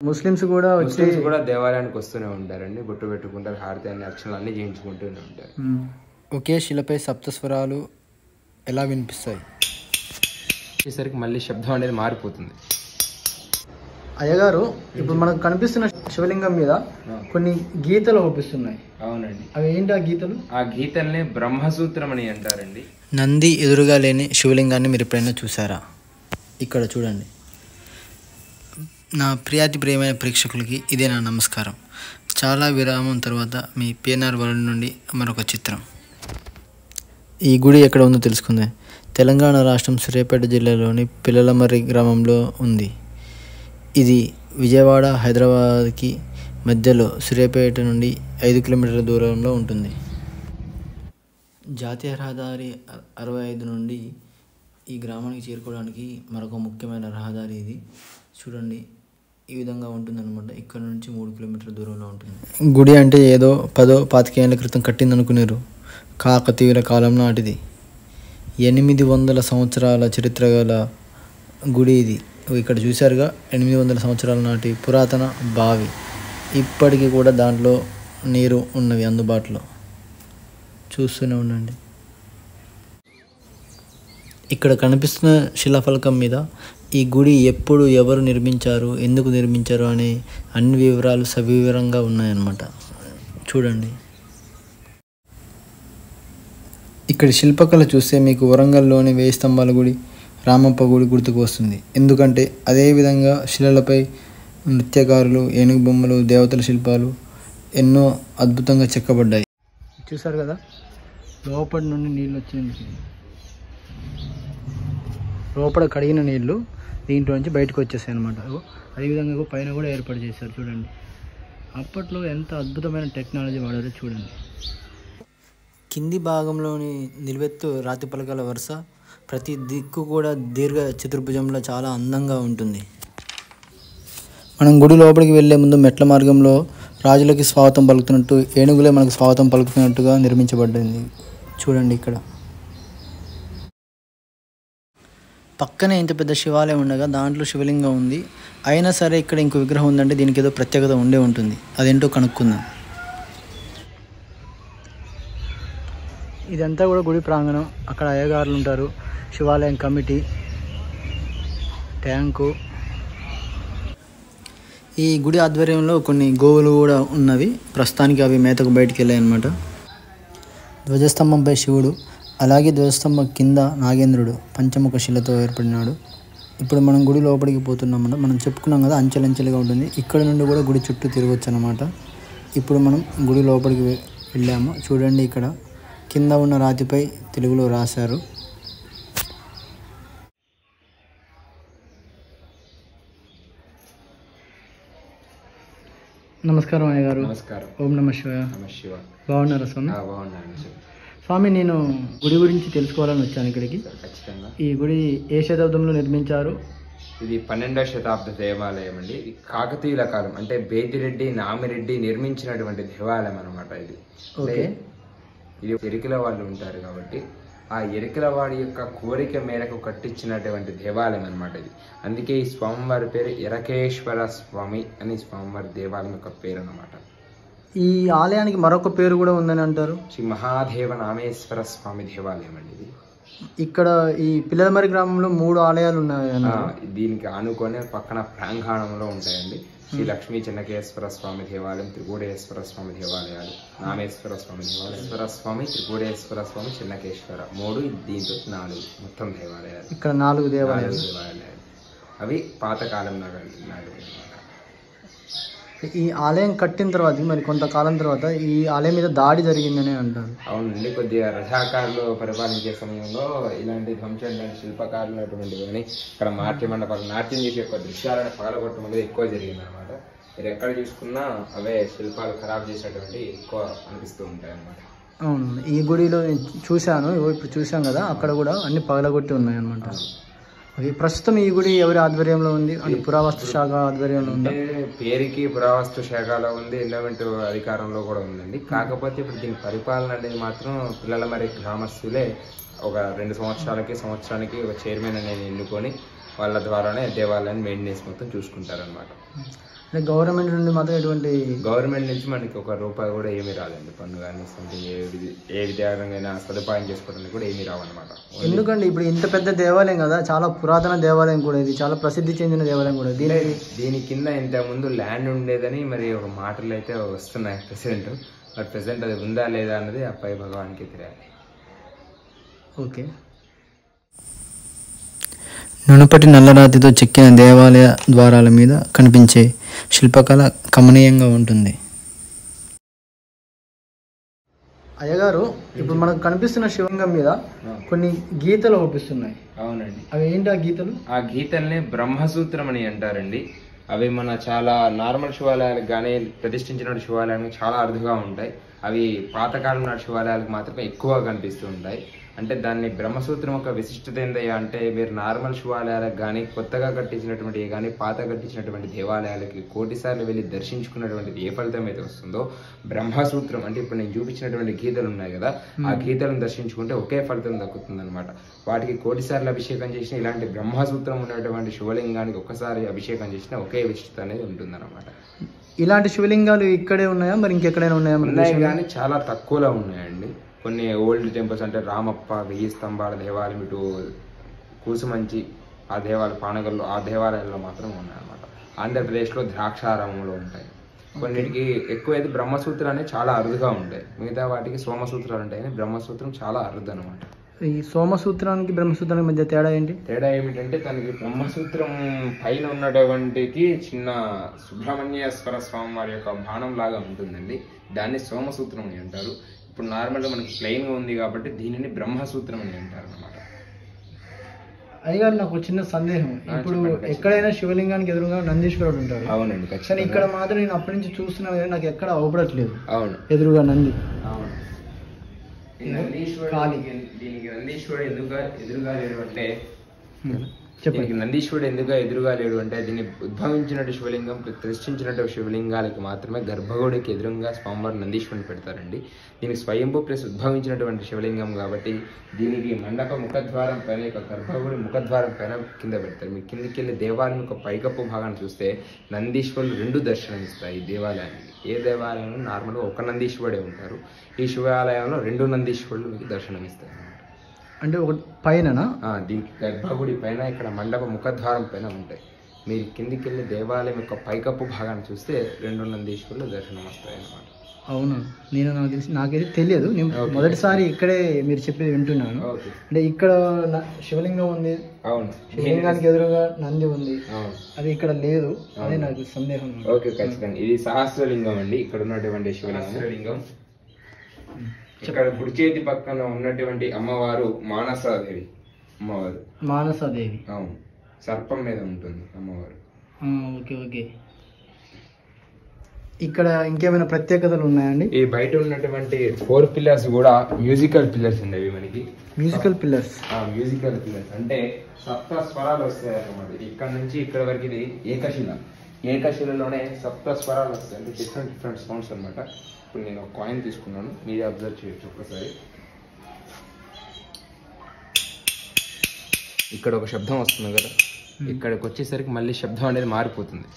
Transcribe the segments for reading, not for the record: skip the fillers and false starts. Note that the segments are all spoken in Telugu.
ముస్లిమ్స్ కూడా దేవాలయానికి వస్తూనే ఉంటారండి, బొట్టు పెట్టుకుంటారు, హారతి అన్ని అర్చనలు అన్ని చేయించుకుంటూనే ఉంటారు. ఒకే శిలపై సప్తస్వరాలు ఎలా వినిపిస్తాయి? వచ్చేసరికి మళ్ళీ శబ్దం అనేది మారిపోతుంది. అయ్యగారు, ఇప్పుడు మనకు కనిపిస్తున్న శివలింగం మీద కొన్ని గీతలు కనిపిస్తున్నాయి. అవునండి, అవి ఏంటి ఆ గీతలు? ఆ గీతల్ని బ్రహ్మసూత్రం అని అంటారండి. నంది ఎదురుగా లేని శివలింగాన్ని మీరు ఎప్పుడైనా చూసారా? ఇక్కడ చూడండి. నా ప్రియమైన ప్రేక్షకులకి ఇదే నా నమస్కారం. చాలా విరామం తర్వాత మీ పిఎన్ఆర్ వరల్డ్ నుండి మరొక చిత్రం. ఈ గుడి ఎక్కడ ఉందో తెలుసుకుందాం. తెలంగాణ రాష్ట్రం సూర్యాపేట జిల్లాలోని పిల్లలమర్రి గ్రామంలో ఉంది. ఇది విజయవాడ హైదరాబాద్కి మధ్యలో సూర్యాపేట నుండి 5 కిలోమీటర్ల దూరంలో ఉంటుంది. జాతీయ రహదారి 65 నుండి ఈ గ్రామానికి చేరుకోవడానికి మరొక ముఖ్యమైన రహదారి ఇది. చూడండి, ఈ విధంగా ఉంటుందన్నమాట. ఇక్కడ నుంచి 3 కిలోమీటర్ల దూరంలో ఉంటుంది. గుడి అంటే ఏదో 10-25 ఏళ్ళ క్రితం కట్టిందనుకున్నారు. కాకతీయుల కాలం నాటిది. 800 సంవత్సరాల చరిత్ర గల గుడి ఇది. ఇక్కడ చూశారుగా, 800 సంవత్సరాల నాటి పురాతన బావి. ఇప్పటికీ కూడా దాంట్లో నీరు ఉన్నవి అందుబాటులో. చూస్తూనే ఉండండి. ఇక్కడ కనిపిస్తున్న శిలాఫలకం మీద ఈ గుడి ఎప్పుడు, ఎవరు నిర్మించారు, ఎందుకు నిర్మించారు అనే అన్ని వివరాలు సవివరంగా ఉన్నాయన్నమాట. చూడండి. ఇక్కడ శిల్పకళ చూస్తే మీకు వరంగల్లోని 1000 స్తంభాల గుడి, రామప్ప గుడి గుర్తుకు వస్తుంది. ఎందుకంటే అదేవిధంగా శిలలపై నృత్యకారులు, ఏనుగు బొమ్మలు, దేవతల శిల్పాలు ఎన్నో అద్భుతంగా చెక్కబడ్డాయి. చూసారు కదా, లోపల నుండి నీళ్ళు వచ్చింది. లోపల కడిగిన నీళ్ళు దీంట్లో నుంచి బయటకు వచ్చేసాయి అనమాట. అదేవిధంగా పైన కూడా ఏర్పాటు చేశారు. చూడండి, అప్పట్లో ఎంత అద్భుతమైన టెక్నాలజీ వాడారో చూడండి. కింది భాగంలోని నిలువెత్తు రాతి పలకల వరుస ప్రతి దిక్కు కూడా దీర్ఘ చతుర్భుజంలో చాలా అందంగా ఉంటుంది. మనం గుడి లోపలికి వెళ్ళే ముందు మెట్ల మార్గంలో రాజులకి స్వాగతం పలుకుతున్నట్టు, ఏనుగులే మనకు స్వాగతం పలుకుతున్నట్టుగా నిర్మించబడింది. చూడండి, ఇక్కడ పక్కనే ఇంత పెద్ద శివాలయం ఉండగా దాంట్లో శివలింగం ఉంది. అయినా సరే ఇక్కడ ఇంకో విగ్రహం ఉందంటే దీనికి ఏదో ప్రత్యేకత ఉండే ఉంటుంది. అదేంటో కనుక్కుందాం. ఇదంతా కూడా గుడి ప్రాంగణం. అక్కడ అయ్యగారులు ఉంటారు, శివాలయం కమిటీ, ట్యాంకు. ఈ గుడి ఆధ్వర్యంలో కొన్ని గోవులు కూడా ఉన్నవి. ప్రస్తుతానికి అవి మేతకు బయటికి వెళ్ళాయి అన్నమాట. ధ్వజస్తంభంపై శివుడు, అలాగే ధ్వజస్తంభం కింద నాగేంద్రుడు పంచముఖ శిలతో ఏర్పడినాడు. ఇప్పుడు మనం గుడి లోపలికి పోతున్నామన్నమాట. మనం చెప్పుకున్నాం కదా, అంచెలంచెలుగా ఉంటుంది. ఇక్కడ నుండి కూడా గుడి చుట్టూ తిరగచ్చు అన్నమాట. ఇప్పుడు మనం గుడి లోపలికి వెళ్ళాము. చూడండి, ఇక్కడ కింద ఉన్న రాతిపై తెలుగులో రాశారు. నమస్కారం అయ్యగారు. నమస్కారం. ఓం నమ శివాయ. బాగున్నారా స్వామి? బాగున్నాను స్వామి. నేను గుడి గురించి తెలుసుకోవాలని వచ్చాను ఇక్కడికి. ఖచ్చితంగా. ఈ గుడి ఏ శతాబ్దంలో నిర్మించారు? ఇది 12వ శతాబ్ద దేవాలయం అండి. ఇది కాకతీయుల కాలం, అంటే బేదిరెడ్డి నామిరెడ్డి నిర్మించినటువంటి దేవాలయం అనమాట. ఇది ఇది ఎరికల వాళ్ళు ఉంటారు కాబట్టి ఆ ఎరికల వాడి యొక్క కోరిక మేరకు కట్టించినటువంటి దేవాలయం అనమాట ఇది. అందుకే ఈ స్వామివారి పేరు ఎరకేశ్వర స్వామి అని స్వామివారి దేవాలయం యొక్క పేరు అనమాట. ఈ ఆలయానికి మరొక పేరు కూడా ఉందని అంటారు. శ్రీ మహాదేవ నామేశ్వర స్వామి దేవాలయం అండి ఇది. ఇక్కడ ఈ పిల్లలమర్రి గ్రామంలో 3 ఆలయాలు ఉన్నాయి. దీనికి ఆనుకొని పక్కన ప్రాంగణంలో ఉంటాయండి. శ్రీ లక్ష్మీ చెన్నకేశ్వర స్వామి దేవాలయం, త్రికూటేశ్వర స్వామి దేవాలయాలు, నామేశ్వర స్వామి దేవాలయేశ్వర స్వామి, త్రికూటేశ్వర స్వామి, చెన్నకేశ్వర 3, దీంతో 4 మొత్తం దేవాలయాలు. ఇక్కడ 4 దేవాలయాలు. అవి పాతకాలం నాడు. ఈ ఆలయం కట్టిన తర్వాత మరి కొంతకాలం తర్వాత ఈ ఆలయం మీద దాడి జరిగిందని అంటారు. అవునండి, కొద్దిగా రజాకారులు పరిపాలించే సమయంలో ఇలాంటి ధ్వంసాలు, శిల్పకారులు అటువంటివి కానీ ఇక్కడ నాట్య మండపాలు నాట్యం చేసే యొక్క దృశ్యాలను పగలగొట్టడం అనేది ఎక్కువ జరిగింది అనమాట. మీరు ఎక్కడ చూసుకున్నా అవే శిల్పాలు ఖరాబ్ చేసేటువంటి ఎక్కువ అనిపిస్తూ ఉంటాయి అన్నమాట. అవును, ఈ గుడిలో చూశాను, ఇప్పుడు చూసాం కదా, అక్కడ కూడా అన్ని పగలగొట్టి ఉన్నాయి అన్నమాట. ప్రస్తుతం ఈ గుడి ఎవరి ఆధ్వర్యంలో ఉంది? అంటే పురావస్తు శాఖ ఆధ్వర్యంలో ఉంది. పేరుకి పురావస్తు శాఖలో ఉంది, ఎండోమెంట్ అధికారంలో కూడా ఉందండి. కాకపోతే ఇప్పుడు దీని పరిపాలన అనేది మాత్రం పిల్లలమర్రి గ్రామస్తులే ఒక 2 సంవత్సరానికి ఒక చైర్మన్ అనేది ఎన్నుకొని వాళ్ళ ద్వారానే దేవాలయాన్ని మెయింటెనెన్స్ మొత్తం చూసుకుంటారనమాట. గవర్నమెంట్ నుండి మాత్రం ఎటువంటి గవర్నమెంట్ నుంచి మనకి ₹1 కూడా ఏమీ రాదండి. పన్ను కానీ సంథింగ్ ఏ విధానంగా సదుపాయం చేసుకోవడానికి కూడా ఏమీ రావన్నమాట. ఎందుకండి ఇప్పుడు ఇంత పెద్ద దేవాలయం కదా, చాలా పురాతన దేవాలయం కూడా, ఇది చాలా ప్రసిద్ధి చెందిన దేవాలయం కూడా. దీని కింద ఇంతకుముందు ల్యాండ్ ఉండేదని మరి ఒక మాటలు అయితే వస్తున్నాయి ప్రెసెంట్. బట్ ప్రెసెంట్ అది ఉందా లేదా అన్నది ఆ పై భగవానికి తెలియాలి. ఓకే. నునుపటి నల్లరాతితో చెక్కిన దేవాలయ ద్వారాల మీద కనిపించే శిల్పకళ కమనీయంగా ఉంటుంది. అయ్యగారు, ఇప్పుడు మనకు కనిపిస్తున్న శివలింగం మీద కొన్ని గీతలు అవుపిస్తున్నాయి. అవునండి. అవి ఏంటి ఆ గీతలు? ఆ గీతల్ని బ్రహ్మసూత్రం అని అంటారండి. అవి మన చాలా నార్మల్ శివాలయాలకు కానీ ప్రతిష్ఠించిన శివాలయాలకు చాలా అరుదుగా ఉంటాయి. అవి పాతకాలం నాటి శివాలయాలకు మాత్రమే ఎక్కువగా కనిపిస్తూ ఉంటాయి. అంటే దాన్ని బ్రహ్మసూత్రం యొక్క విశిష్టత ఏందయ్యా అంటే, మీరు నార్మల్ శివాలయాలకు కానీ కొత్తగా కట్టించినటువంటి కానీ పాత కట్టించినటువంటి దేవాలయాలకి కోటిసార్లు వెళ్ళి దర్శించుకున్నటువంటిది ఏ ఫలితం అయితే వస్తుందో, బ్రహ్మసూత్రం అంటే ఇప్పుడు నేను చూపించినటువంటి గీతలు ఉన్నాయి కదా, ఆ గీతలను దర్శించుకుంటే ఒకే ఫలితం దక్కుతుంది అనమాట. వాటికి కోటిసార్లు అభిషేకం చేసిన ఇలాంటి బ్రహ్మసూత్రం ఉన్నటువంటి శివలింగానికి ఒక్కసారి అభిషేకం చేసిన ఒకే విశిష్టత అనేది ఉంటుందన్నమాట. ఇలాంటి శివలింగాలు ఇక్కడే ఉన్నాయా, మరి ఇంకెక్కడైనా ఉన్నాయా? ఉన్నాయి, కానీ చాలా తక్కువలో ఉన్నాయండి. కొన్ని ఓల్డ్ టెంపుల్స్ అంటే రామప్ప, 1000 స్తంభాల దేవాలయం, ఇటు కూసుమంచి ఆ పానగల్లో ఆ దేవాలయాల్లో మాత్రం ఉన్నాయన్నమాట. ఆంధ్రప్రదేశ్లో ద్రాక్షారామంలో ఉంటాయి. కొన్నిటికి ఎక్కువైతే బ్రహ్మసూత్రాలు అనేవి చాలా అరుదుగా ఉంటాయి. మిగతా వాటికి సోమసూత్రాలు ఉంటాయి, కానీ బ్రహ్మసూత్రం చాలా అరుదు అనమాట. ఈ సోమసూత్రానికి బ్రహ్మసూత్రానికి మధ్య తేడా ఏంటి? తేడా ఏమిటంటే, తనకి బ్రహ్మసూత్రం పైన ఉన్నటువంటికి చిన్న సుబ్రహ్మణ్యేశ్వర స్వామి వారి యొక్క బాణం లాగా ఉంటుందండి. దాన్ని సోమసూత్రం అని అంటారు. ఇప్పుడు నార్మల్గా మనకి ప్లెయిన్గా ఉంది కాబట్టి దీనిని బ్రహ్మసూత్రం అని అంటారు అనమాట. అయ్యగారు, నాకు చిన్న సందేహం. ఇప్పుడు ఎక్కడైనా శివలింగానికి ఎదురుగా నందీశ్వరుడు ఉంటాడు. అవునండి. కానీ ఇక్కడ మాత్రం నేను అప్పటి నుంచి చూస్తున్నా కానీ నాకు ఎక్కడ అవపడట్లేదు. అవును, ఎదురుగా నంది. అవును. దీనికి నందీశ్వరుడు ఎదురుగా లేడు అంటే, దీనికి నందీశ్వరుడు ఎందుకు ఎదురుగా లేడు అంటే, దీన్ని ఉద్భవించినట్టు శివలింగం ప్రతిష్ఠించినట్టు శివలింగాలకి మాత్రమే గర్భగుడికి ఎదురుగా స్వామివారు నందీశ్వరుని పెడతారండి. దీనికి స్వయంభూ ప్లస్ ఉద్భవించినటువంటి శివలింగం కాబట్టి దీనికి మండప ముఖద్వారం పైన, గర్భగుడి ముఖద్వారం పైన కింద పెడతారు. మీరు కిందికి వెళ్ళి దేవాలయం యొక్క పైకప్పు భాగాన్ని చూస్తే నందీశ్వరులు 2 దర్శనం ఇస్తాయి ఈ దేవాలయానికి. ఏ దేవాలయంలో నార్మల్గా ఒక నందీశ్వరుడే ఉంటారు, ఈ శివాలయంలో 2 నందీశ్వరులు మీకు దర్శనం ఇస్తారు. అంటే ఒక పైన దీనికి గర్భగుడి పైన ఇక్కడ మండప ముఖద్వారం పైన ఉంటాయి. మీరు కిందికి వెళ్ళి దేవాలయం యొక్క పైకప్పు భాగాన్ని చూస్తే 2 నందీశ్వరులు దర్శనం వస్తాయి అన్నమాట. అవునా? నేను నాకైతే తెలియదు. నేను మొదటిసారి ఇక్కడే మీరు చెప్పేది వింటున్నాను. అంటే ఇక్కడ శివలింగం ఉంది. అవును. శివలింగానికి ఎదురుగా నంది ఉంది. అది ఇక్కడ లేదు. అదే నాకు సందేహం. ఓకే, ఖచ్చితంగా ఇది సహస్రలింగం అండి. ఇక్కడ ఉన్నటువంటి శివలింగం. ఇక్కడ కుడి చేతి పక్కన ఉన్నటువంటి అమ్మవారు మానసాదేవి అమ్మవారు. మానసాదేవి. అవును, సర్పం మీద ఉంటుంది అమ్మవారు. Okay okay. ఇక్కడ ఇంకేమైనా ప్రత్యేకతలు ఉన్నాయండి? ఈ బయట ఉన్నటువంటి 4 పిల్లర్స్ కూడా మ్యూజికల్ పిల్లర్స్ ఉండేవి మనకి. Musical pillars? మ్యూజికల్ పిల్లర్స్ అంటే సప్త స్వరాలు వస్తాయి అన్నమాట. ఇక్కడ నుంచి ఇక్కడ వరకు ఇది ఏకశిల. ఏకశిలలోనే సప్త స్వరాలు వస్తాయి, అంటే డిఫరెంట్ సౌండ్స్ అనమాట. ఇప్పుడు నేను ఒక కాయిన్ తీసుకున్నాను, మీరే అబ్జర్వ్ చేయొచ్చు ఒక్కసారి. ఇక్కడ ఒక శబ్దం వస్తుంది కదా, ఇక్కడికి వచ్చేసరికి మళ్ళీ శబ్దం అనేది మారిపోతుంది.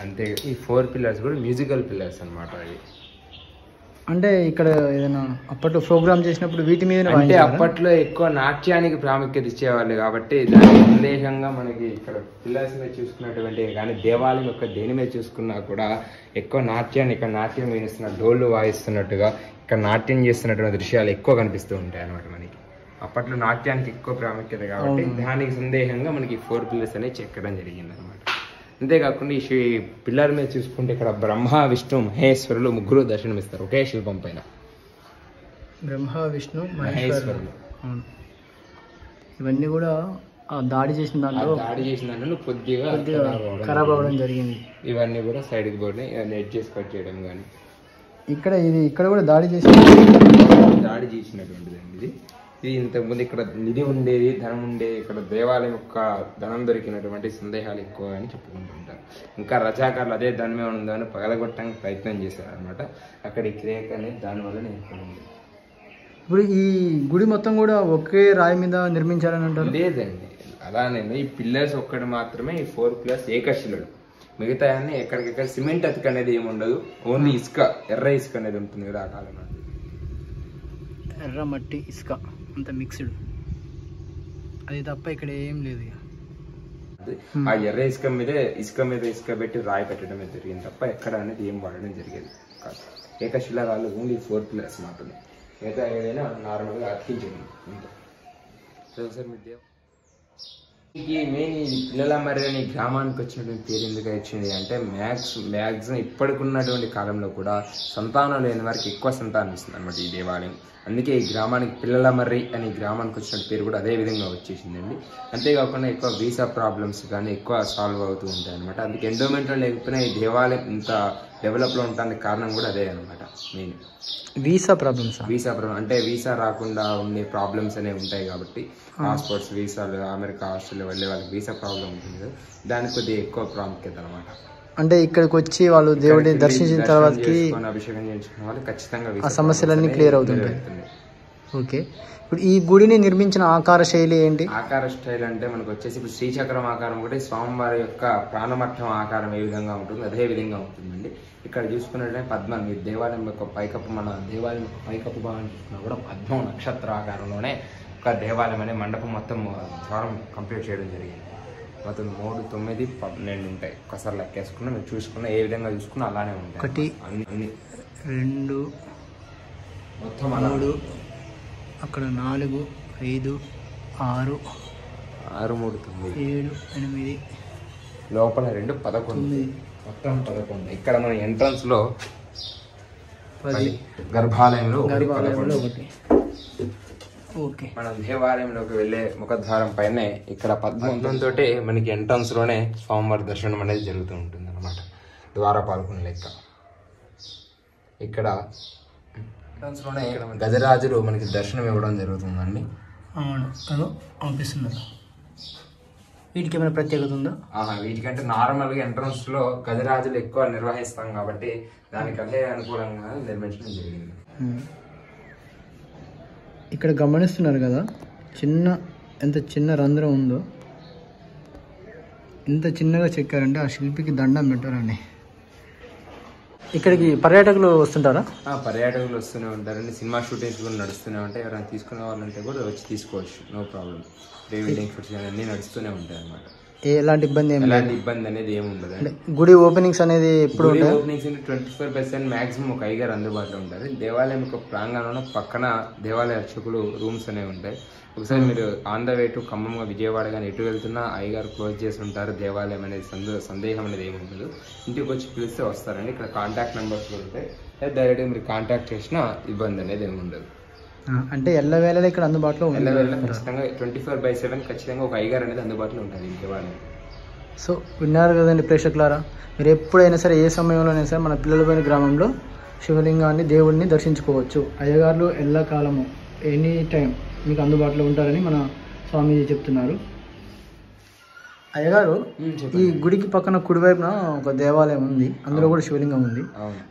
అంతే. ఈ 4 పిల్లర్స్ కూడా మ్యూజికల్ పిల్లర్స్ అనమాట. అవి అంటే ఇక్కడ ఏదైనా అప్పట్లో ప్రోగ్రామ్ చేసినప్పుడు వీటి మీద, అంటే అప్పట్లో ఎక్కువ నాట్యానికి ప్రాముఖ్యత ఇచ్చేవాళ్ళు కాబట్టి దాని సందేశంగా మనకి ఇక్కడ పిల్లర్స్ మీద చూసుకున్నటువంటి, కానీ దేవాలయం యొక్క దేని మీద చూసుకున్నా కూడా ఎక్కువ నాట్యాన్ని, ఇక్కడ నాట్యం వేస్తున్న డోళ్ళు వాయిస్తున్నట్టుగా ఇక్కడ నాట్యం చేస్తున్నటువంటి దృశ్యాలు ఎక్కువ కనిపిస్తూ ఉంటాయి అన్నమాట మనకి. అప్పట్లో నాట్యానికి ఎక్కువ ప్రాముఖ్యత కాబట్టి దానికి సందేశంగా మనకి 4 పిల్లర్స్ అనేవి చెక్కడం జరిగింది అనమాట. అంతేకాకుండా ఈ పిల్లర్ మీద చూసుకుంటే ఇక్కడ బ్రహ్మ, విష్ణు, మహేశ్వరులు 3 దర్శనమిస్తారు ఒకే శిల్పం పైన. బ్రహ్మ, విష్ణు, మహేశ్వరులు. ఇవన్నీ కూడా దాడి చేసిన దాంట్లో కొద్దిగా ఖరాబ్ అవ్వడం జరిగింది. ఇవన్నీ కూడా సైడ్కి పోయి నెట్ చేసి కట్ చేయడం కానీ. ఇక్కడ కూడా దాడి చేసినటువంటిది ఇది. ఇది ఇంతకుముందు ఇక్కడ నిధి ఉండేది, ధనం ఉండేది, ఇక్కడ దేవాలయం యొక్క ధనం దొరికినటువంటి సందేహాలు ఎక్కువ అని చెప్పుకుంటుంటారు. ఇంకా రజాకారులు అదే ధనమే ఉందని పగలగొట్టడానికి ప్రయత్నం చేశారనమాట. అక్కడ ఈ క్రేక్ అనేది దానివల్ల ఏర్పడింది. ఇప్పుడు ఈ గుడి మొత్తం కూడా ఒకే రాయి మీద నిర్మించాలని అంటారు? లేదండి, అలానే ఈ పిల్లర్స్ ఒక్కటి మాత్రమే, ఈ 4 పిల్లర్స్ ఏకశిలలు. మిగతా అన్ని ఎక్కడికెక్కడ సిమెంట్ అతిక అనేది ఏమి ఉండదు, ఓన్లీ ఇసుక, ఎర్ర ఇసుక అనేది ఉంటుంది కదా ఆ కాలంలో. ఎర్ర మట్టి ఇసుక అంత మిక్స్డ్, అది తప్ప ఇక్కడ ఏం లేదు. ఆ ఎర్ర ఇసుక మీద ఇసుక పెట్టి రాయి పెట్టడమే జరిగింది తప్ప ఎక్కడ అనేది ఏం వాడడం జరిగేది కాదు. ఏకశిలాలు ఓన్లీ 4 పిల్లర్స్ మాత్రమే, మిగతా ఏదైనా నార్మల్గా అతికించండి అంతే. సార్ మీ మెయిన్ ఈ పిల్లల మర్రి అనే గ్రామానికి వచ్చినటువంటి పేరు ఎందుకు వచ్చింది అంటే మ్యాక్సిమం ఇప్పటికున్నటువంటి కాలంలో కూడా సంతానం లేని వారికి ఎక్కువ సంతానం ఇస్తుంది అనమాట ఈ దేవాలయం. అందుకే ఈ గ్రామానికి పిల్లల మర్రి అనే గ్రామానికి వచ్చిన పేరు కూడా అదే విధంగా వచ్చేసిందండి. అంతేకాకుండా ఎక్కువ వీసా ప్రాబ్లమ్స్ కానీ ఎక్కువ సాల్వ్ అవుతూ ఉంటాయి అనమాట. అందుకే ఎండోమెంట్లో లేకపోయినా ఈ దేవాలయం ఇంత డెవలప్లో ఉండడానికి కారణం కూడా అదే అనమాట. మెయిన్ వీసా ప్రాబ్లమ్ అంటే వీసా రాకుండా ఉండే ప్రాబ్లమ్స్ అనేవి ఉంటాయి కాబట్టి పాస్పోర్ట్స్, వీసాలు, అమెరికా, ఆస్ట్రేలియా వెళ్ళే వాళ్ళకి వీసా ప్రాబ్లం ఉంటుంది కదా, దానికి కొద్దిగా ఎక్కువ ప్రాముఖ్యత అనమాట. అంటే ఇక్కడికి వచ్చి వాళ్ళు దేవుడిని దర్శించిన తర్వాత అభిషేకం చేయించుకున్న వాళ్ళు ఖచ్చితంగా ఆ సమస్యలన్నీ క్లియర్ అవుతుంటాయి. ఓకే, ఇప్పుడు ఈ గుడిని నిర్మించిన ఆకార శైలి ఏంటి? ఆకార శైలి అంటే మనకు వచ్చేసి ఇప్పుడు శ్రీచక్రం ఆకారం ఒకటి, స్వామివారి యొక్క ప్రాణమఠం ఆకారం ఏ విధంగా ఉంటుంది అదే విధంగా ఉంటుందండి. ఇక్కడ చూసుకున్నట్లయితే పద్మం, ఈ దేవాలయం యొక్క పైకప్పు, మన దేవాలయం యొక్క పైకప్పు భాగం చూసుకున్నా కూడా పద్మం నక్షత్ర ఆకారంలోనే ఒక దేవాలయం అనే మండపం మొత్తం ద్వారం కంప్లీట్ చేయడం జరిగింది. మొత్తం 3, 9, 12 ఉంటాయి. ఒకసారి లెక్కేసుకున్నా మీరు చూసుకున్నా ఏ విధంగా చూసుకున్నా అలానే ఉంటాయి. 1, 2, మొత్తం 3, అక్కడ 4, 5, 6, 3, 9, 7, 8, లోపల 2, 11, మొత్తం 11. ఇక్కడ మన ఎంట్రన్స్ లో 10, గర్భాలయంలో 1. ఓకే, మనం దేవాలయంలోకి వెళ్ళే ముఖద్వారం పైనే ఇక్కడ 11 తోటే మనకి ఎంట్రన్స్ లోనే స్వామివారి దర్శనం అనేది జరుగుతూ ఉంటుంది అనమాట. ద్వారపాలకుని లెక్క ఇక్కడ ఎంట్రన్స్ లోనే గజరాజులు మనకి దర్శనం ఇవ్వడం జరుగుతుందండి. అనిపిస్తున్నారు. వీటికి ఏమైనా ప్రత్యేకత ఉందా? వీటికంటే నార్మల్గా ఎంట్రన్స్ లో గజరాజులు ఎక్కువ నిర్వహిస్తాం కాబట్టి దానికంటే అనుకూలంగా నిర్మించడం జరిగింది. ఇక్కడ గమనిస్తున్నారు కదా, ఎంత చిన్న రంధ్రం ఉందో, ఎంత చిన్నగా చెక్కారంటే ఆ శిల్పికి దండం పెట్టారండి. ఇక్కడికి పర్యాటకులు వస్తుంటారా? పర్యాటకులు వస్తూనే ఉంటారండి. సినిమా షూటింగ్స్ కూడా నడుస్తూనే ఉంటాయి. ఎవరైనా తీసుకునే వాళ్ళంటే కూడా వచ్చి తీసుకోవచ్చు, no problem. Pre wedding shoots అన్నీ నడుస్తూనే ఉంటాయి అన్నమాట. ఎలాంటి ఇబ్బంది అనేది ఏమి ఉండదు. గుడి ఓపెనింగ్స్ అనేది ఎప్పుడు ఓపెనింగ్స్ 24/7 మాక్సిమం ఒక అయ్యగారు అందుబాటులో ఉంటారు. దేవాలయం యొక్క ప్రాంగణంలో పక్కన దేవాలయ అర్చకులు రూమ్స్ అనేవి ఉంటాయి. ఒకసారి మీరు on the way to Khammam, Vijayawada కానీ ఎటు వెళ్తున్నా అయ్యగారు క్లోజ్ చేసి ఉంటారు. దేవాలయం అనేది సందేహం అనేది ఏమి ఉండదు. ఇంటికి వచ్చి పిలిస్తే వస్తారండి. ఇక్కడ కాంటాక్ట్ నెంబర్స్ కూడా ఉంటాయి. డైరెక్ట్గా మీరు కాంటాక్ట్ చేసినా ఇబ్బంది అనేది ఏమి ఉండదు. అంటే ఎల్లవేళ ఇక్కడ అందుబాటులో ఖచ్చితంగా 24/7 ఖచ్చితంగా ఒక అయ్యగారు అనేది అందుబాటులో ఉంటుంది ఈ దేవాలయం. సో విన్నారు కదండి ప్రేక్షకులారా, మీరు ఎప్పుడైనా సరే ఏ సమయంలోనైనా సరే మన పిల్లలపైన గ్రామంలో శివలింగాన్ని, దేవుడిని దర్శించుకోవచ్చు. అయ్యగారులు ఎల్లకాలము ఎనీ టైం మీకు అందుబాటులో ఉంటారని మన స్వామీజీ చెప్తున్నారు. అయ్యగారు, ఈ గుడికి పక్కన కుడివైపున ఒక దేవాలయం ఉంది, అందులో కూడా శివలింగం ఉంది.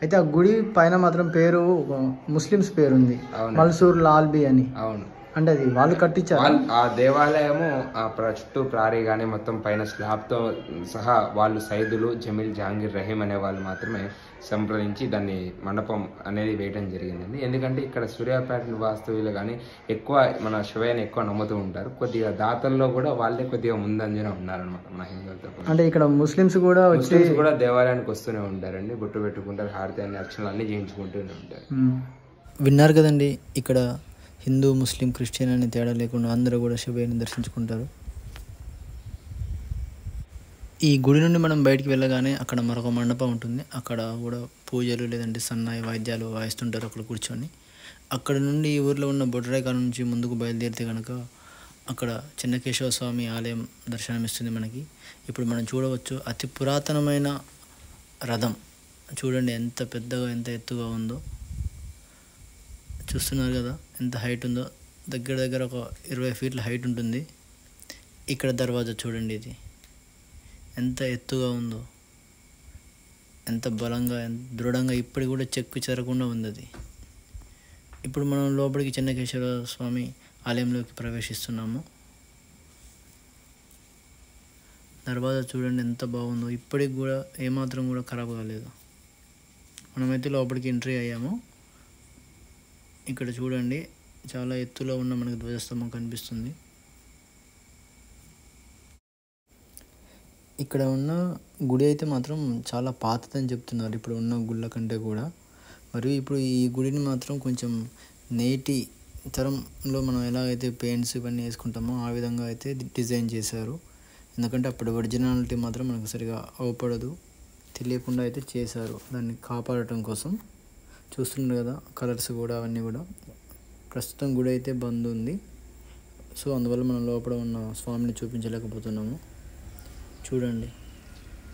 అయితే ఆ గుడి పైన మాత్రం పేరు ముస్లిమ్స్ పేరు ఉంది, మల్సూర్ లాల్బీ అని. అంటే అది వాళ్ళు కట్టించారు. ఆ దేవాలయము చుట్టూ ప్రారీ కానీ మొత్తం పైన స్లాబ్తో సహా వాళ్ళు సైదులు, జమీల్, జహాంగీర్, రహీం అనే వాళ్ళు మాత్రమే సంప్రదించి దాన్ని మండపం అనేది వేయడం జరిగిందండి. ఎందుకంటే ఇక్కడ సూర్యాపేట వాస్తవ్యులు కానీ ఎక్కువ మన శివయ్యని ఎక్కువ నమ్ముతూ ఉంటారు. కొద్దిగా దాతల్లో కూడా వాళ్ళే కొద్దిగా ముందంజన ఉన్నారనమాట మన హిందువులతో. అంటే ఇక్కడ ముస్లిమ్స్ కూడా దేవాలయానికి వస్తూనే ఉంటారండి. బొట్టు పెట్టుకుంటారు, హారతి అన్ని అర్చనలు అన్ని చేయించుకుంటూనే ఉంటారు. విన్నారు కదండి, ఇక్కడ హిందూ, ముస్లిం, క్రిస్టియన్ అనే తేడా లేకుండా అందరూ కూడా శివయ్యని దర్శించుకుంటారు. ఈ గుడి నుండి మనం బయటికి వెళ్ళగానే అక్కడ మరొక మండపం ఉంటుంది. అక్కడ కూడా పూజలు లేదంటే సన్నాయి వాయిద్యాలు వాయిస్తుంటారు అక్కడ కూర్చొని. అక్కడ నుండి ఈ ఊరిలో ఉన్న బొడ్రాయి నుంచి ముందుకు బయలుదేరితే కనుక అక్కడ చెన్నకేశవ స్వామి ఆలయం దర్శనమిస్తుంది మనకి. ఇప్పుడు మనం చూడవచ్చు అతి పురాతనమైన రథం. చూడండి ఎంత పెద్దగా, ఎంత ఎత్తుగా ఉందో. చూస్తున్నారు కదా ఎంత హైట్ ఉందో. దగ్గర దగ్గర ఒక 20 ఫీట్ల హైట్ ఉంటుంది. ఇక్కడ దర్వాజా చూడండి, ఇది ఎంత ఎత్తుగా ఉందో, ఎంత బలంగా, ఎంత దృఢంగా ఇప్పటికి కూడా చెక్కు చెరకుండా ఉంది అది. ఇప్పుడు మనం లోపలికి చెన్నకేశ్వర స్వామి ఆలయంలోకి ప్రవేశిస్తున్నాము. దర్వాజా చూడండి ఎంత బాగుందో, ఇప్పటికి కూడా ఏమాత్రం కూడా ఖరాబ్ కాలేదు. మనమైతే లోపలికి ఎంట్రీ అయ్యాము. ఇక్కడ చూడండి చాలా ఎత్తులో ఉన్న మనకు ధ్వజస్తంభం కనిపిస్తుంది. ఇక్కడ ఉన్న గుడి అయితే మాత్రం చాలా పాతదని చెప్తున్నారు ఇప్పుడు ఉన్న గుళ్ళ కంటే కూడా. మరియు ఇప్పుడు ఈ గుడిని మాత్రం కొంచెం నేటి తరంలో మనం ఎలాగైతే పెయింట్స్ ఇవన్నీ వేసుకుంటామో ఆ విధంగా అయితే డిజైన్ చేశారు. ఎందుకంటే అప్పుడు ఒరిజినాలిటీ మాత్రం మనకు సరిగా అవపడదు, తెలియకుండా అయితే చేశారు దాన్ని కాపాడటం కోసం. చూస్తున్నారు కదా కలర్స్ కూడా అవన్నీ కూడా. ప్రస్తుతం గుడి అయితే బంద్ ఉంది, సో అందువల్ల మనం లోపల ఉన్న స్వామిని చూపించలేకపోతున్నాము. చూడండి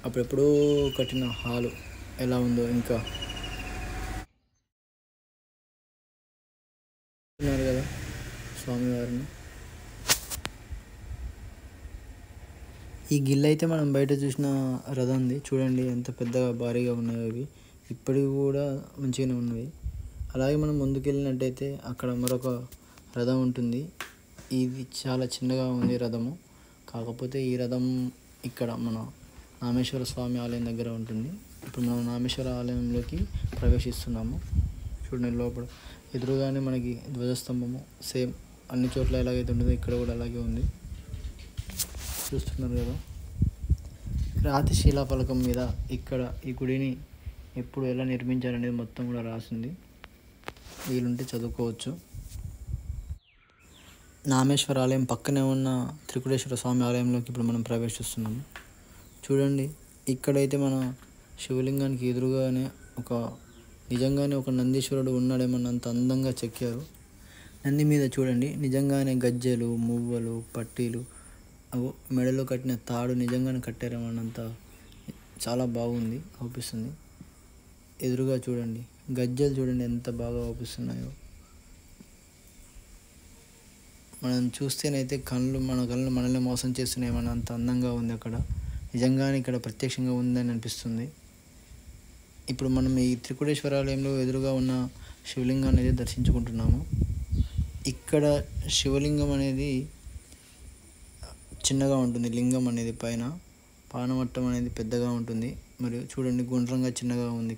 అప్పుడెప్పుడో కట్టిన హాలు ఎలా ఉందో. ఇంకా ఉన్నారు కదా స్వామివారిని. ఈ గిల్లు అయితే మనం బయట చూసిన రథంది చూడండి ఎంత పెద్దగా భారీగా ఉన్నాయో ఇవి. ఇప్పటికి కూడా మంచిగానే ఉన్నవి. అలాగే మనం ముందుకెళ్ళినట్టయితే అక్కడ మరొక రథం ఉంటుంది. ఇది చాలా చిన్నగా ఉంది రథము. కాకపోతే ఈ రథం ఇక్కడ మన నామేశ్వర స్వామి ఆలయం దగ్గర ఉంటుంది. ఇప్పుడు మనం నామేశ్వర ఆలయంలోకి ప్రవేశిస్తున్నాము. చూడండి లోపల ఎదురుగానే మనకి ధ్వజస్తంభము సేమ్ అన్ని చోట్ల ఎలాగైతే ఉంటుందో ఇక్కడ కూడా అలాగే ఉంది. చూస్తున్నారు కదా రాతి శిలాఫలకం మీద ఇక్కడ ఈ గుడిని ఎప్పుడు ఎలా నిర్మించారనేది మొత్తం కూడా రాసింది. వీలుంటే చదువుకోవచ్చు. నామేశ్వర ఆలయం పక్కనే ఉన్న త్రికుటేశ్వర స్వామి ఆలయంలోకి ఇప్పుడు మనం ప్రవేశిస్తున్నాము. చూడండి ఇక్కడైతే మన శివలింగానికి ఎదురుగానే నిజంగానే ఒక నందీశ్వరుడు ఉన్నాడేమన్నంత అందంగా చెక్కారు. నంది మీద చూడండి నిజంగానే గజ్జెలు, మువ్వలు, పట్టీలు, మెడలో కట్టిన తాడు నిజంగానే కట్టారేమన్నంత చాలా బాగుంది, అవుపిస్తుంది. ఎదురుగా చూడండి గజ్జెలు చూడండి ఎంత బాగా అవుపిస్తున్నాయో. మనం చూస్తేనైతే మన కళ్ళు మనల్ని మోసం చేస్తున్నాయేమన్న అంత అందంగా ఉంది అక్కడ. నిజంగానే ఇక్కడ ప్రత్యక్షంగా ఉందని అనిపిస్తుంది. ఇప్పుడు మనం ఈ త్రికుటేశ్వర ఆలయంలో ఎదురుగా ఉన్న శివలింగాన్ని అనేది దర్శించుకుంటున్నాము. ఇక్కడ శివలింగం అనేది చిన్నగా ఉంటుంది, లింగం అనేది పైన పానవట్టం అనేది పెద్దగా ఉంటుంది. మరియు చూడండి గుండ్రంగా చిన్నగా ఉంది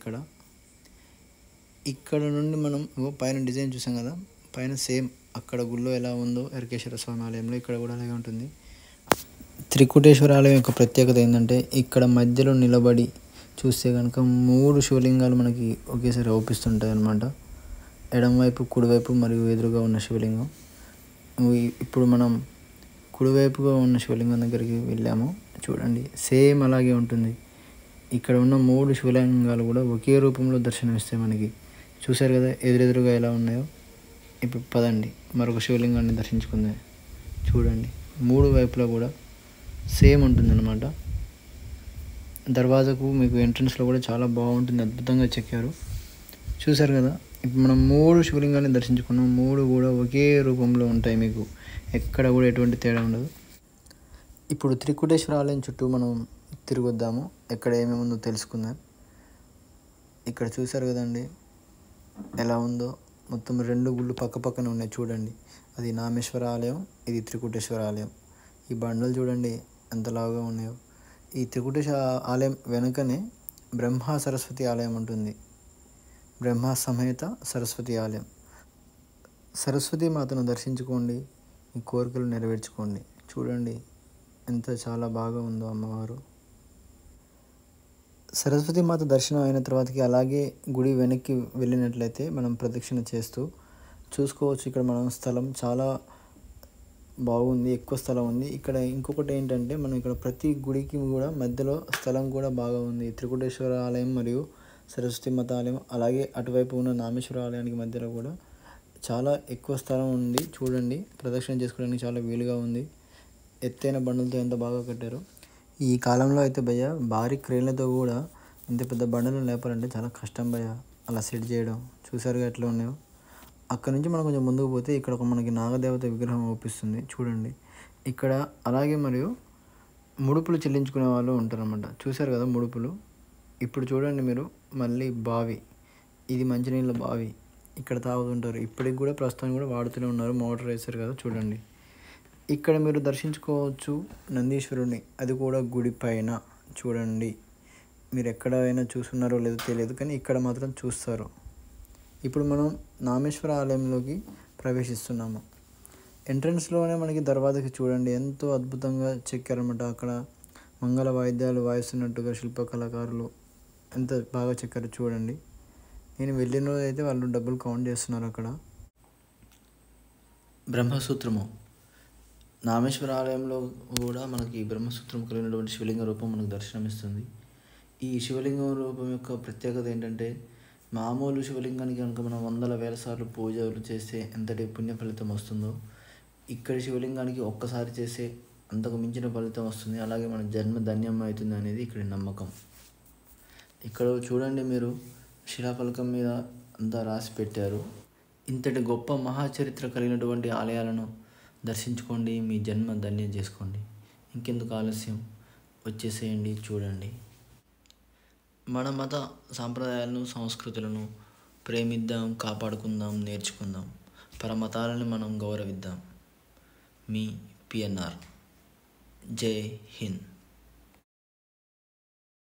ఇక్కడ నుండి మనం పైన డిజైన్ చూసాం కదా, పైన సేమ్ అక్కడ గుళ్ళో ఎలా ఉందో ఎరకేశ్వర స్వామి ఆలయంలో ఇక్కడ కూడా అలాగే ఉంటుంది. త్రికుటేశ్వర ఆలయం యొక్క ప్రత్యేకత ఏంటంటే ఇక్కడ మధ్యలో నిలబడి చూస్తే కనుక 3 శివలింగాలు మనకి ఒకేసారి అవుపిస్తుంటాయి అన్నమాట. ఎడమవైపు, కుడివైపు మరియు ఎదురుగా ఉన్న శివలింగం. ఇప్పుడు మనం కుడివైపుగా ఉన్న శివలింగం దగ్గరికి వెళ్ళాము. చూడండి సేమ్ అలాగే ఉంటుంది. ఇక్కడ ఉన్న 3 శివలింగాలు కూడా ఒకే రూపంలో దర్శనమిస్తాయి మనకి. చూశారు కదా ఎదురెదురుగా ఎలా ఉన్నాయో. ఇప్పుడు పదండి మరొక శివలింగాన్ని దర్శించుకుందాం. చూడండి 3 వైపులా కూడా సేమ్ ఉంటుందన్నమాట. దర్వాజకు మీకు ఎంట్రన్స్లో కూడా చాలా బాగుంటుంది, అద్భుతంగా చెక్కారు. చూశారు కదా ఇప్పుడు మనం 3 శివలింగాన్ని దర్శించుకున్నాం. 3 కూడా ఒకే రూపంలో ఉంటాయి, మీకు ఎక్కడ కూడా ఎటువంటి తేడా ఉండదు. ఇప్పుడు త్రికుటేశ్వర ఆలయం చుట్టూ మనం తిరిగొద్దాము, ఎక్కడ ఏమేమి ఉందో తెలుసుకుందాం. ఇక్కడ చూశారు కదండి ఎలా ఉందో. మొత్తం 2 గుళ్ళు పక్క పక్కన ఉన్నాయి చూడండి. అది నామేశ్వర ఆలయం, ఇది త్రికుటేశ్వర ఆలయం. ఈ బండలు చూడండి ఎంతలాగా ఉన్నాయో. ఈ త్రికుటేశ్వర ఆలయం వెనుకనే బ్రహ్మ సరస్వతి ఆలయం ఉంటుంది. బ్రహ్మ సమేత సరస్వతి ఆలయం. సరస్వతి మాతను దర్శించుకోండి, మీ కోరికలు నెరవేర్చుకోండి. చూడండి ఎంత చాలా బాగా ఉందో అమ్మవారు. సరస్వతి మాత దర్శనం అయిన తర్వాతకి అలాగే గుడి వెనక్కి వెళ్ళినట్లయితే మనం ప్రదక్షిణ చేస్తూ చూసుకోవచ్చు. ఇక్కడ మనం స్థలం చాలా బాగుంది, ఎక్కువ స్థలం ఉంది. ఇక్కడ ఇంకొకటి ఏంటంటే మనం ఇక్కడ ప్రతి గుడికి కూడా మధ్యలో స్థలం కూడా బాగా ఉంది. త్రికుటేశ్వర ఆలయం మరియు సరస్వతి మాత ఆలయం, అలాగే అటువైపు ఉన్న నామేశ్వర ఆలయానికి మధ్యలో కూడా చాలా ఎక్కువ స్థలం ఉంది. చూడండి ప్రదక్షిణ చేసుకోవడానికి చాలా వీలుగా ఉంది. ఎత్తైన బండలతో ఎంత బాగా కట్టారు. ఈ కాలంలో అయితే భయ్య భారీ క్రేన్లతో కూడా ఇంత పెద్ద బండలను లేపాలంటే చాలా కష్టం భయ్య, అలా సెట్ చేయడం. చూసారుగా ఎట్లా ఉన్నాయో. అక్కడ నుంచి మనం కొంచెం ముందుకు పోతే ఇక్కడ ఒక మనకి నాగదేవత విగ్రహం అవుపిస్తుంది చూడండి. ఇక్కడ అలాగే మరియు ముడుపులు చెల్లించుకునే వాళ్ళు ఉంటారన్నమాట. చూశారు కదా ముడుపులు. ఇప్పుడు చూడండి మీరు మళ్ళీ బావి, ఇది మంచినీళ్ళ బావి, ఇక్కడ తాగుతుంటారు. ఇప్పటికి కూడా ప్రస్తుతానికి కూడా వాడుతూనే ఉన్నారు, మోటార్ వేశారు కదా చూడండి. ఇక్కడ మీరు దర్శించుకోవచ్చు నందీశ్వరుని, అది కూడా గుడి పైన చూడండి. మీరు ఎక్కడైనా చూస్తున్నారో లేదో తెలియదు, కానీ ఇక్కడ మాత్రం చూస్తారు. ఇప్పుడు మనం నామేశ్వర ఆలయంలోకి ప్రవేశిస్తున్నాము. ఎంట్రన్స్లోనే మనకి దర్వాజకి చూడండి ఎంతో అద్భుతంగా చెక్కారన్నమాట. అక్కడ మంగళ వాయిద్యాలు వాయిస్తున్నట్టుగా శిల్పకళాకారులు ఎంత బాగా చెక్కారు చూడండి. నేను వెళ్ళిన రోజు అయితే వాళ్ళు డబ్బులు కౌంట్ చేస్తున్నారు అక్కడ. బ్రహ్మసూత్రము, నామేశ్వర ఆలయంలో కూడా మనకి బ్రహ్మసూత్రం కలిగినటువంటి శివలింగ రూపం మనకు దర్శనమిస్తుంది. ఈ శివలింగం రూపం యొక్క ప్రత్యేకత ఏంటంటే, మామూలు శివలింగానికి కనుక మనం వందల వేల సార్లు పూజలు చేస్తే ఎంతటి పుణ్య ఫలితం వస్తుందో, ఇక్కడ శివలింగానికి ఒక్కసారి చేస్తే అంతకు మించిన ఫలితం వస్తుంది. అలాగే మన జన్మ ధన్యం అవుతుంది అనేది ఇక్కడ నమ్మకం. ఇక్కడ చూడండి మీరు, శిలాఫలకం మీద అంతా రాసి పెట్టారు. ఇంతటి గొప్ప మహాచరిత్ర కలిగినటువంటి ఆలయాలను దర్శించుకోండి, మీ జన్మ ధన్యం చేసుకోండి. ఇంకెందుకు ఆలస్యం, వచ్చేసేయండి చూడండి. మన మత సాంప్రదాయాలను సంస్కృతులను ప్రేమిద్దాం, కాపాడుకుందాం, నేర్చుకుందాం. పరమతాలను మనం గౌరవిద్దాం. మీ PNR. జై హింద్.